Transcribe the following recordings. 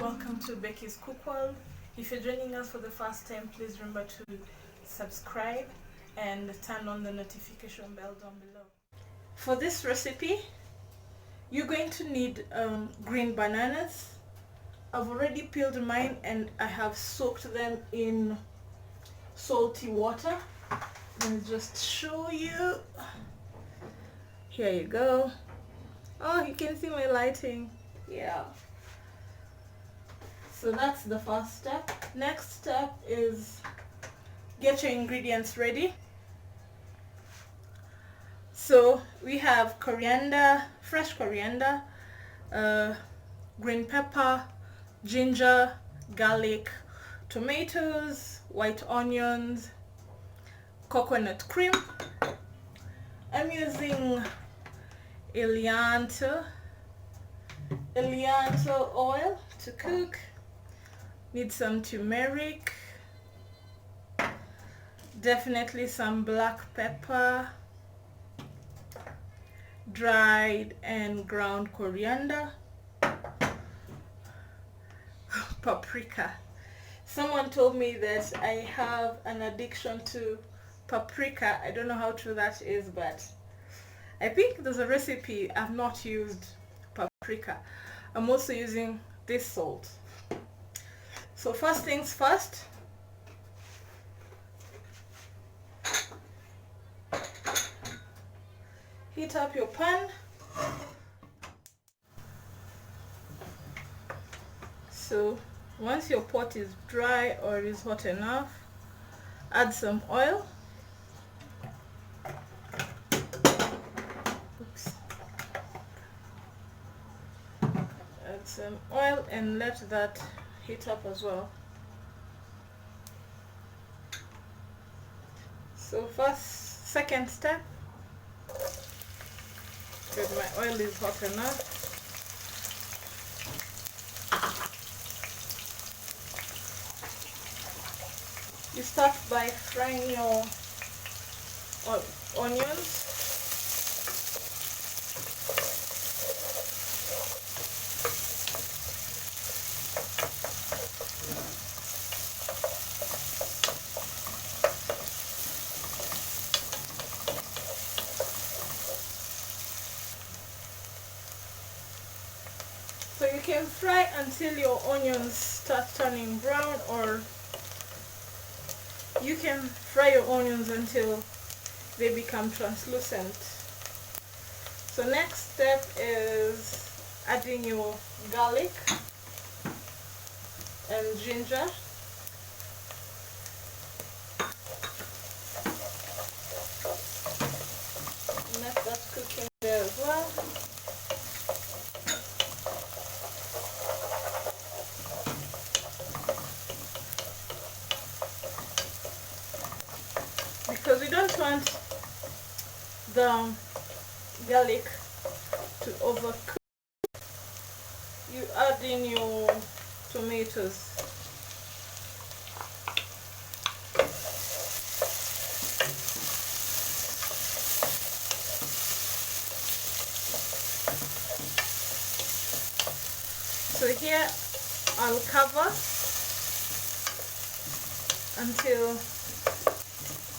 welcome to Becky's Cook World. If you're joining us for the first time, please remember to subscribe and turn on the notification bell down below. For this recipe, you're going to need green bananas. I've already peeled mine and I have soaked them in salty water. Let me just show you. Here you go. Oh, you can see my lighting. Yeah. So that's the first step. Next step is get your ingredients ready. So we have coriander, fresh coriander, green pepper, ginger, garlic, tomatoes, white onions, coconut cream. I'm using Elianto oil to cook. Need some turmeric, definitely some black pepper, dried and ground coriander, paprika. Someone told me that I have an addiction to paprika. I don't know how true that is, but I think there's a recipe I've not used paprika. I'm also using this salt. So first things first, heat up your pan. So once your pot is dry or is hot enough, add some oil. Oops. Add some oil and let that heat up as well. So second step, because my oil is hot enough, you start by frying your onions. So you can fry until your onions start turning brown, or you can fry your onions until they become translucent. So next step is adding your garlic and ginger. Let that cook in there as well. Because we don't want the garlic to overcook, you add in your tomatoes. So here I'll cover until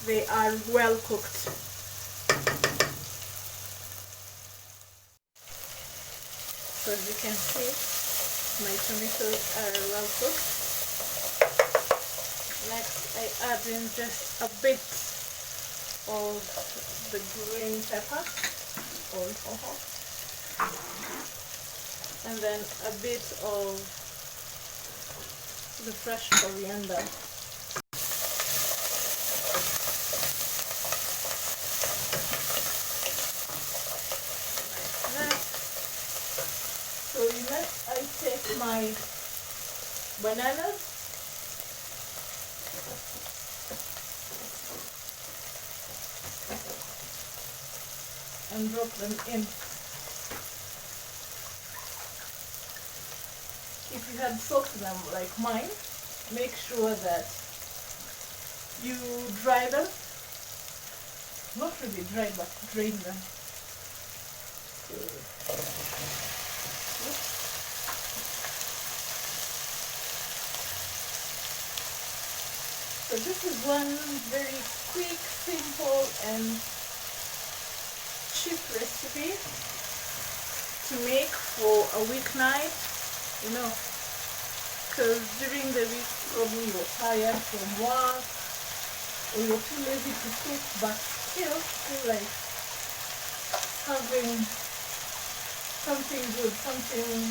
they are well cooked. So as you can see, my tomatoes are well cooked. Next I add in just a bit of the green pepper, and then a bit of the fresh coriander. So next I take my bananas and drop them in. If you had soaked them like mine, make sure that you dry them. Not really dry, but drain them. So this is one very quick, simple and cheap recipe to make for a weeknight, you know, because during the week probably you're tired from work or you're too lazy to cook, but still feel like having something good, something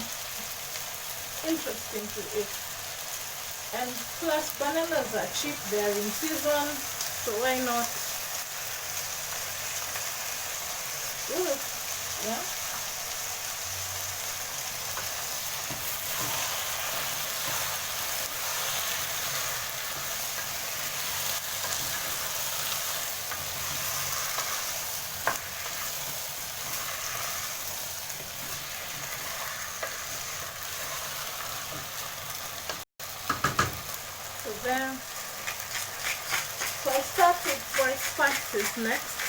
interesting to eat. And plus bananas are cheap, they are in season, so why not? Ooh, yeah. There. So I'll start with my spices next.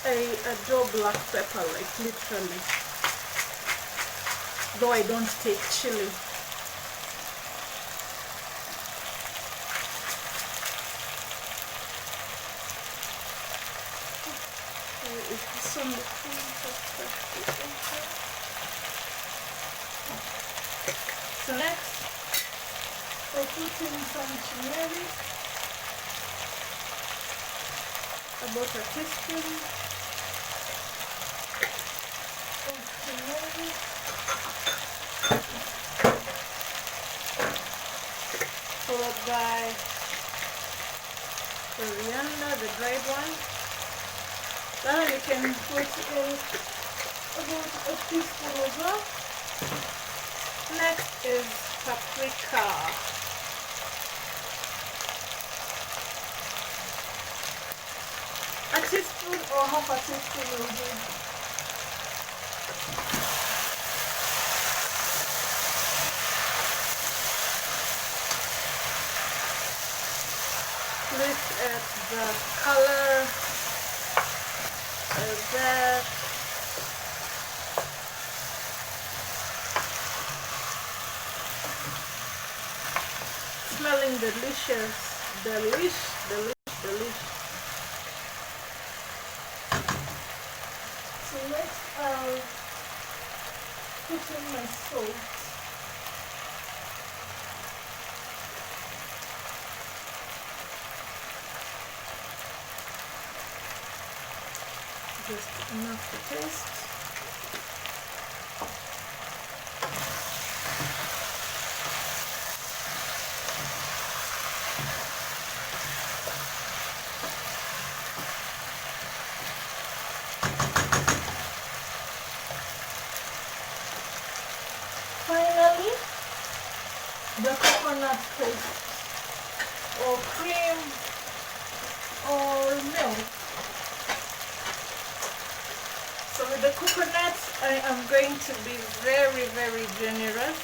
I adore black pepper, like literally, though I don't take chili. So next, I'll put in some turmeric, about a teaspoon of turmeric, followed by coriander, the dried one. Now you can put in about a teaspoon as well. Next is paprika. A teaspoon or half a teaspoon will do. Look at the color of that. Smelling delicious, delish. So next I'll put in my salt. Just enough to taste. Finally, the coconut paste or cream or milk. So with the coconut, I am going to be very generous.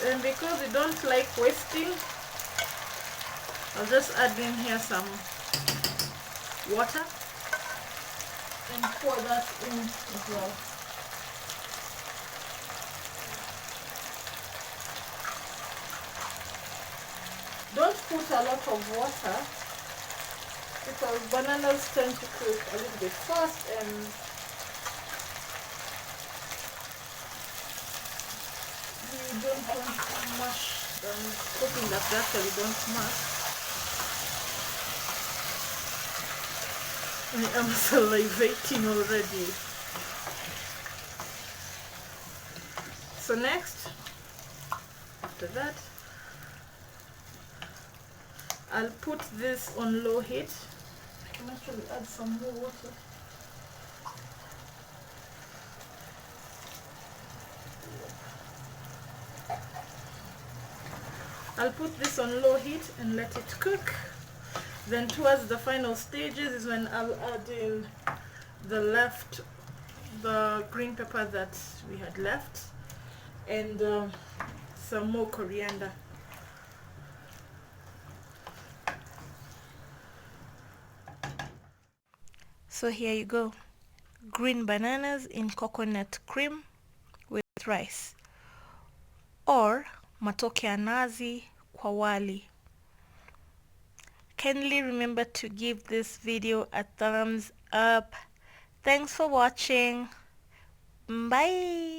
And because we don't like wasting, I'll just add in here some water and pour that in as well. Don't put a lot of water because bananas tend to cook a little bit fast and we don't want to mash them, hoping that actually don't mash. I am salivating already. So next, after that, I'll put this on low heat. I can actually add some more water. I'll put this on low heat and let it cook. Then towards the final stages is when I'll add in the green pepper that we had left, and some more coriander. So here you go, green bananas in coconut cream with rice, or Matoke Ya Nazi kwa wali. Kindly remember to give this video a thumbs up. Thanks for watching. Bye.